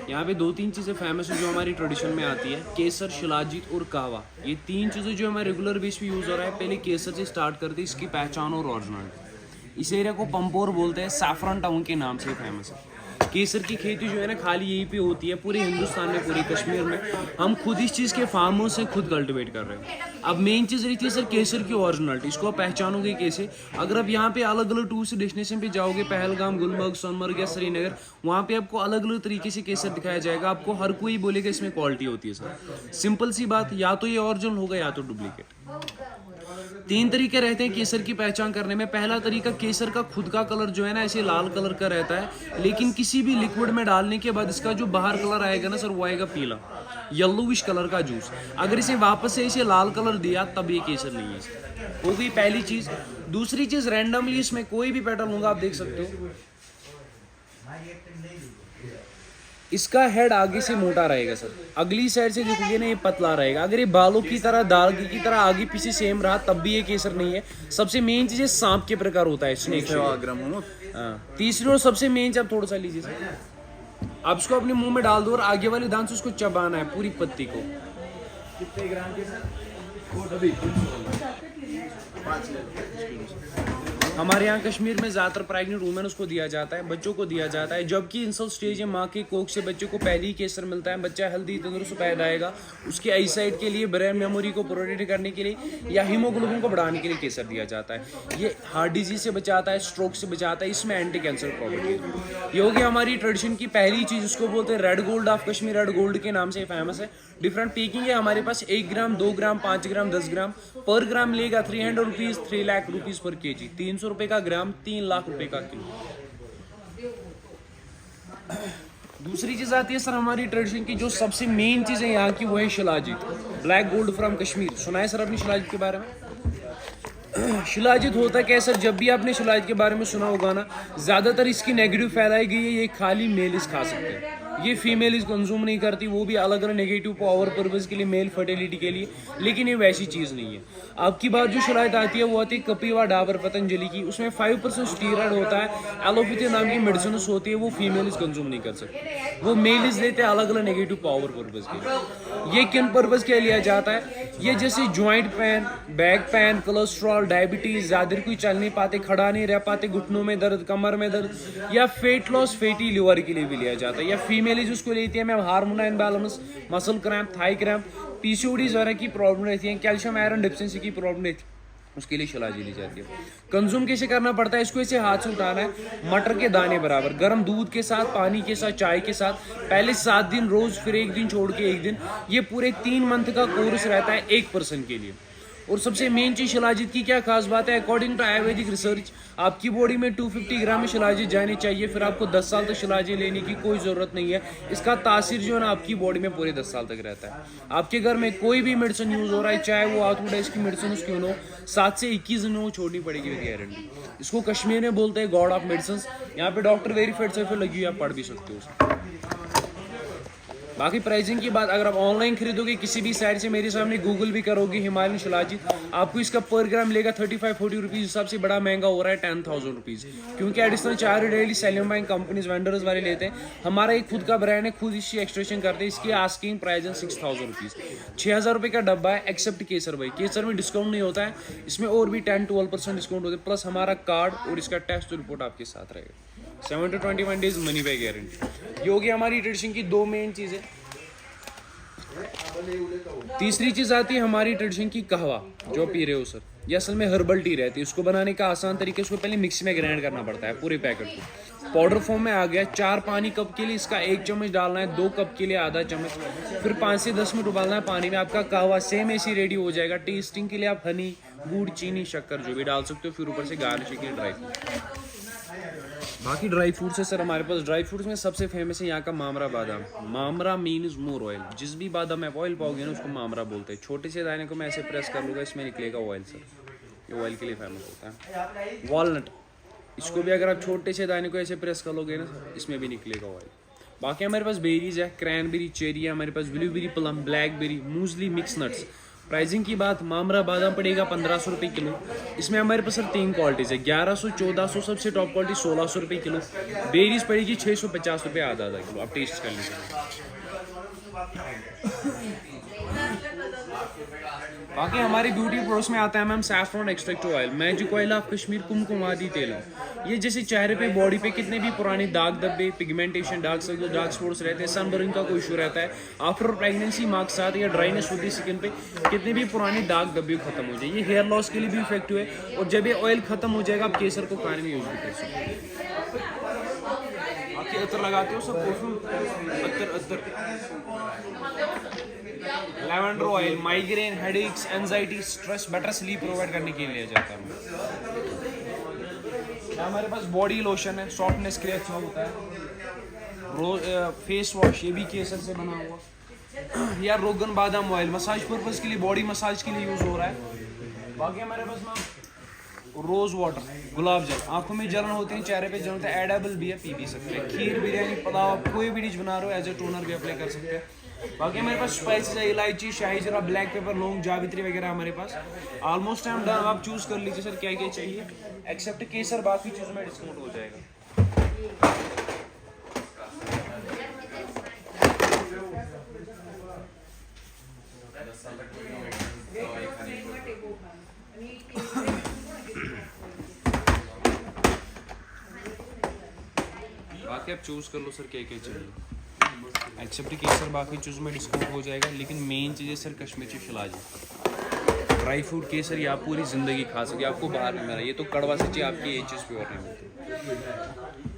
यहाँ पे 2-3 चीज़ें फेमस है जो हमारी ट्रेडिशन में आती है, केसर, शिलाजीत और कहवा। ये 3 चीज़ें जो हमारे रेगुलर बेस पे यूज़ हो रहा है। पहले केसर से स्टार्ट करते इसकी पहचान और ओरिजिनल। इस एरिया को पंपोर बोलते हैं, सैफरन टाउन के नाम से फेमस है। केसर की खेती जो है ना खाली यहीं पे होती है, पूरे हिंदुस्तान में, पूरे कश्मीर में। हम खुद इस चीज़ के फार्मों से खुद कल्टिवेट कर रहे हैं। अब मेन चीज़ रहती है सर केसर की ओरिजिनलिटी। इसको आप पहचानोगे कैसे? अगर आप यहाँ पे अलग अलग टूरिस्ट डेस्टिनेशन पे जाओगे, पहलगाम, गुलमर्ग, सोनमर्ग या श्रीनगर, वहाँ पे आपको अलग अलग तरीके से केसर दिखाया जाएगा। आपको हर कोई बोलेगा इसमें क्वालिटी होती है सर। सिंपल सी बात, या तो ये ओरिजिनल होगा या तो डुप्लीकेट। 3 तरीके रहते हैं केसर की पहचान करने में। पहला तरीका, केसर का खुद का कलर जो है ना ऐसे लाल कलर का रहता है, लेकिन किसी भी लिक्विड में डालने के बाद इसका जो बाहर कलर आएगा ना सर, वो आएगा पीला, येलोविश कलर का जूस। अगर इसे वापस से इसे लाल कलर दिया तब ये केसर नहीं है सर। हो गई पहली चीज। दूसरी चीज, रैंडमली इसमें कोई भी पैटर्न होगा, आप देख सकते हो इसका हेड आगे से मोटा रहेगा सर, अगली साइड से देखोगे ना ये पतला रहेगा। अगर ये बालों की तरह, दाल की तरह आगे पीछे सेम रहा तब भी ये केसर नहीं है। सबसे मेन चीज है सांप के प्रकार होता है, स्नेक। हाँ, तीसरी और सबसे मेन चीज, आप थोड़ा सा लीजिए सर, आप इसको अपने मुंह में डाल दो और आगे वाले दांत से उसको चबाना है, पूरी पत्ती को। कितने ग्राम के सर? हमारे यहाँ कश्मीर में ज़्यादातर प्रेग्नेंट वुमेन उसको दिया जाता है, बच्चों को दिया जाता है। जबकि इंसल स्टेज है, माँ की कोख से बच्चे को पहले ही केसर मिलता है। बच्चा हेल्दी तंदुरुस्त पैदा आएगा, उसकी आई साइट के लिए, ब्रेन मेमोरी को प्रोटेक्ट करने के लिए या हीमोग्लोबिन को बढ़ाने के लिए केसर दिया जाता है। ये हार्ट डिजीज से बचाता है, स्ट्रोक से बचाता है, इसमें एंटी कैंसर प्रॉपर्टी है। ये होगी हमारी ट्रेडिशन की पहली चीज़। उसको बोलते हैं red gold of Kashmir, red gold के नाम से फेमस है। डिफरेंट पैकिंग है हमारे पास, 1 ग्राम, 2 ग्राम, 5 ग्राम, 10 ग्राम। पर ग्राम लेगा 300 रुपीज़, 3 लाख रुपीज़ पर केजी। 300 रुपये का ग्राम, 3 लाख रुपए का किलो। दूसरी चीज आती है सर हमारी ट्रेडिशन की, जो सबसे मेन चीज है यहाँ की, वो है shilajit, black gold from Kashmir. सुना है सर अपनी शिलाजीत के बारे में? शिलाजीत होता क्या है सर? जब भी आपने शिलाजीत के बारे में सुना होगा ना, ज्यादातर इसकी नेगेटिव फैलाई गई है, ये खाली मेल इस खा सकते हैं, ये फीमेल इस कंज्यूम नहीं करती, वो भी अलग अलग नेगेटिव पावर पर्पज के लिए, मेल फर्टिलिटी के लिए। लेकिन ये वैसी चीज़ नहीं है। आपकी बात जो शिलाजीत आती है वो आती है कपिवा, डाबर, पतंजलि की। उसमें 5% स्टीरॉयड होता है, एलोपैथी नाम की मेडिसिन होती है, वो फीमेल इस कंज्यूम नहीं कर सकती, वो मेल इस लेते हैं अलग अलग नेगेटिव पावर पर्पज के लिए। ये किन पर्पज के लिए लिया जाता है? ये जैसे joint pain, back pain, cholesterol, diabetes, ज्यादा कोई चल नहीं पाते, खड़ा नहीं रह पाते, घुटनों में दर्द, कमर में दर्द, या फेट लॉस, फैटी लिवर के लिए भी लिया जाता है। या फीमेल जिसको लेती है ma'am hormonal imbalance, muscle cramp, thigh cramp, PCOD वगैरह की प्रॉब्लम रहती है, कैल्शियम आयरन डिफिशिएंसी की प्रॉब्लम रहती है, उसके लिए शिलाजीत ली जाती है। कंज्यूम कैसे करना पड़ता है? इसको ऐसे हाथ से उठाना है, मटर के दाने बराबर, गर्म दूध के साथ, पानी के साथ, चाय के साथ, पहले 7 दिन रोज, फिर 1 दिन छोड़ के 1 दिन। ये पूरे 3 मंथ का कोर्स रहता है 1 पर्सन के लिए। और सबसे मेन चीज शिलाजीत की क्या खास बात है? अकॉर्डिंग टू आयुर्वेदिक रिसर्च, आपकी बॉडी में 250 ग्राम शिलाजीत जानी चाहिए, फिर आपको 10 साल तक शिलाजीत लेने की कोई जरूरत नहीं है। इसका तासीर जो है ना आपकी बॉडी में पूरे 10 साल तक रहता है। आपके घर में कोई भी मेडिसिन यूज हो रहा है, चाहे वो आर्थोडाइज की मेडिसिन उसकी हो, 7 से 21 दिन वो छोड़नी पड़ेगी विद गारंटी। इसको कश्मीर में बोलते हैं गॉड ऑफ मेडिसिन। यहाँ पे डॉक्टर वेरीफाइड से लगी हुई, आप पढ़ भी सकते हो उसको। बाकी प्राइसिंग की बात, अगर आप ऑनलाइन खरीदोगे किसी भी साइट से, मेरे सामने गूगल भी करोगे हिमालयन शिलाजीत, आपको इसका पर ग्राम लेगा 35-40 रुपीज़। सबसे बड़ा महंगा हो रहा है 10,000 रुपीज़, क्योंकि additional charge daily selling bank companies vendors वाले लेते हैं। हमारा एक खुद का ब्रांड है, खुद इसकी एक्सट्रेक्शन करते हैं। इसकी आस्किंग प्राइस है 6,000 रुपीज़, 6,000 रुपये का डब्बा है, एक्सेप्ट केसर भाई। केसर में डिस्काउंट नहीं होता है, इसमें और भी 10-12% डिस्काउंट होता है, प्लस हमारा कार्ड और इसका टेस्ट रिपोर्ट आपके साथ रहेगा। 7 to 21 days money back guarantee. ये होगी हमारी ट्रेडिशन की 2 मेन चीज़ें। तीसरी चीज आती है हमारी ट्रेडिशन की कहवा, जो पी रहे हो सर, ये असल में हर्बल टी रहती है। उसको बनाने का आसान तरीका, उसको पहले मिक्सी में ग्राइंड करना पड़ता है, पूरे पैकेट को पाउडर फॉर्म में आ गया। 4 पानी कप के लिए इसका 1 चम्मच डालना है, 2 कप के लिए आधा चम्मच, फिर 5 से 10 मिनट उबालना है पानी में। आपका कहवा सेम ऐसी रेडी हो जाएगा। टेस्टिंग के लिए आप हनी, गुड़, चीनी, शक्कर जो भी डाल सकते हो, फिर ऊपर से गार्निश के लिए ड्राई फ्रूट। बाकी ड्राई फ्रूट्स है सर हमारे पास। ड्राई फ्रूट्स में सबसे फेमस है यहाँ का मामरा बादाम। Mamra means more oil. जिस भी बादाम में ऑयल पाओगे ना, उसको मामरा बोलते हैं। छोटे से दाने को मैं ऐसे प्रेस कर लूँगा, इसमें निकलेगा ऑयल सर। ये ऑयल के लिए फेमस होता है। वॉलनट, इसको भी अगर आप छोटे से दाने को ऐसे प्रेस कर लोगे ना, इसमें भी निकलेगा ऑयल। बाकी हमारे पास बेरीज है, क्रैनबेरी, चेरी है हमारे पास, ब्लूबेरी, प्लम, ब्लैकबेरी, मूसली, मिक्स नट्स। प्राइसिंग की बात, मामरा बादाम पड़ेगा 1500 रुपये किलो। इसमें हमारे पास सर 3 क्वालिटीज़ है, 1100, 1400 सबसे टॉप क्वालिटी 1600 रुपये किलो। बेरीज पड़ेगी 650 रुपये आधा किलो। आप टेस्ट कर लीजिए। बाकी हमारी ब्यूटी प्रोडक्ट्स में आता है ma'am saffron extract oil, magic oil of Kashmir, Kumkumadi तेल। ये जैसे चेहरे पे बॉडी पे कितने भी पुराने दाग धब्बे, पिगमेंटेशन, डार्क स्पॉट्स रहते हैं, सनबर्न का कोई इशू रहता है, आफ्टर प्रेगनेंसी मार्क के साथ या ड्राइनेस होती है स्किन पे, कितने भी पुराने दाग धब्बे खत्म हो जाए। ये हेयर लॉस के लिए भी इफेक्टिव है और जब ये ऑयल खत्म हो जाएगा आप केसर को खाने में यूज भी कर सकते हैं। बाकी अतर लगाते हो सब अतर lavender oil migraine, headaches, anxiety, stress, better sleep provide करने के लिए लिया जाता है। हमारे पास बॉडी लोशन है, सॉफ्टनेस के लिए अच्छा होता है। फेस वॉश, ये भी केसर से बना हुआ, या रोगन बादाम ऑयल मसाज पर्पज के लिए, बॉडी मसाज के लिए यूज हो रहा है। बाकी हमारे पास मैम रोज वाटर, गुलाब जल, आंखों में जलन होती है, चेहरे पे जलन होता है, एडेबल भी है, पी भी सकते हैं। खीर, बिरयानी, पुलाव, कोई भी डिश बना रहे हो एज ए टोनर भी अप्लाई कर सकते हैं। बाकी हमारे पास स्पाइसेस है, इलायची, शाही जीरा, ब्लैक पेपर, लौंग, जावित्री वगैरह हमारे पास ऑलमोस्ट टाइम डन। आप चूज कर लीजिए सर क्या क्या चाहिए, एक्सेप्ट केसर, बाकी चीज़ों में डिस्काउंट हो जाएगा। बाकी आप चूज कर लो सर क्या क्या चाहिए, एक्सेप्ट केसर, बाकी चीज़ों में डिस्काउंट हो जाएगा। लेकिन मेन चीज़ है सर कश्मीर की शिलाजी ड्राई फ्रूट केसर, ये आप पूरी ज़िंदगी खा सके, आपको बाहर नहीं मिला। ये तो कड़वा सच्ची आपकी ये चीज़ प्योर नहीं मिलती।